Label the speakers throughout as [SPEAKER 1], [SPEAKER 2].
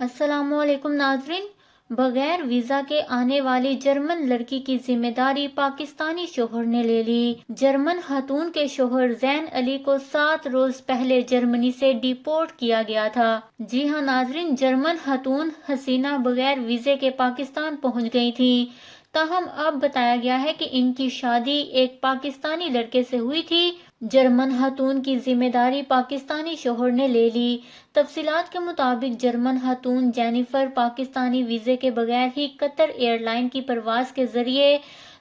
[SPEAKER 1] السلام علیکم ناظرین، بغیر ویزا کے آنے والی جرمن لڑکی کی ذمہ داری پاکستانی شوہر نے لے لی۔ جرمن خاتون کے شوہر زین علی کو 7 روز پہلے جرمنی سے ڈیپورٹ کیا گیا تھا۔ جی ہاں ناظرین، جرمن خاتون حسینہ بغیر ویزے کے پاکستان پہنچ گئی تھی، تاہم اب بتایا گیا ہے کہ ان کی شادی ایک پاکستانی لڑکے سے ہوئی تھی۔ جرمن خاتون کی ذمہ داری پاکستانی شوہر نے لے لی۔ تفصیلات کے مطابق جرمن خاتون جینیفر پاکستانی ویزے کے بغیر ہی قطر ایئر لائن کی پرواز کے ذریعے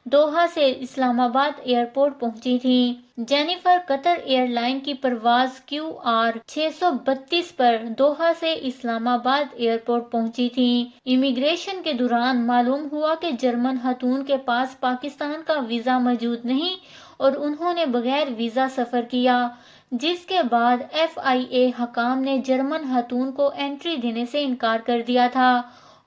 [SPEAKER 1] دوحہ سے اسلام آباد ایئرپورٹ پہنچی تھیں۔ جینیفر قطر ایئر لائن کی پرواز QR 632 پر دوحہ سے اسلام آباد ایئرپورٹ پہنچی تھیں۔ امیگریشن کے دوران معلوم ہوا کہ جرمن خاتون کے پاس پاکستان کا ویزا موجود نہیں اور انہوں نے بغیر ویزا سفر کیا، جس کے بعد FIA حکام نے جرمن خاتون کو انٹری دینے سے انکار کر دیا تھا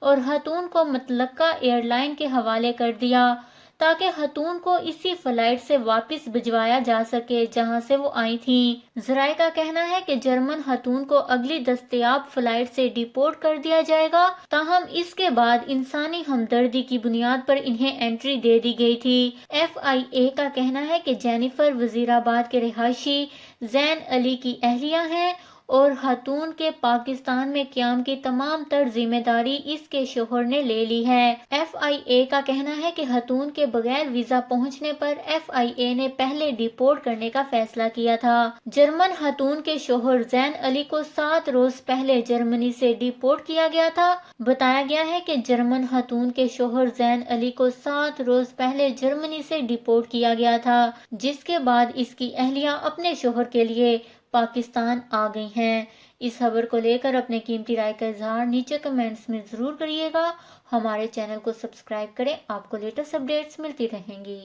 [SPEAKER 1] اور خاتون کو متعلقہ ایئر لائن کے حوالے کر دیا تاکہ خاتون کو اسی فلائٹ سے واپس بھجوایا جا سکے جہاں سے وہ آئی تھیں۔ ذرائع کا کہنا ہے کہ جرمن خاتون کو اگلی دستیاب فلائٹ سے ڈیپورٹ کر دیا جائے گا، تاہم اس کے بعد انسانی ہمدردی کی بنیاد پر انہیں انٹری دے دی گئی تھی۔ FIA کا کہنا ہے کہ جینیفر وزیر آباد کے رہائشی زین علی کی اہلیہ ہیں اور خاتون کے پاکستان میں قیام کی تمام تر ذمہ داری اس کے شوہر نے لے لی ہے۔ FIA کا کہنا ہے کہ خاتون کے بغیر ویزا پہنچنے پر FIA نے پہلے ڈیپورٹ کرنے کا فیصلہ کیا تھا۔ جرمن خاتون کے شوہر زین علی کو 7 روز پہلے جرمنی سے ڈیپورٹ کیا گیا تھا۔ بتایا گیا ہے کہ جرمن خاتون کے شوہر زین علی کو 7 روز پہلے جرمنی سے ڈیپورٹ کیا گیا تھا، جس کے بعد اس کی اہلیہ اپنے شوہر کے لیے پاکستان آ گئی ہیں۔ اس خبر کو لے کر اپنے قیمتی رائے کا اظہار نیچے کمنٹس میں ضرور کریے گا۔ ہمارے چینل کو سبسکرائب کریں، آپ کو لیٹسٹ اپڈیٹس ملتی رہیں گی۔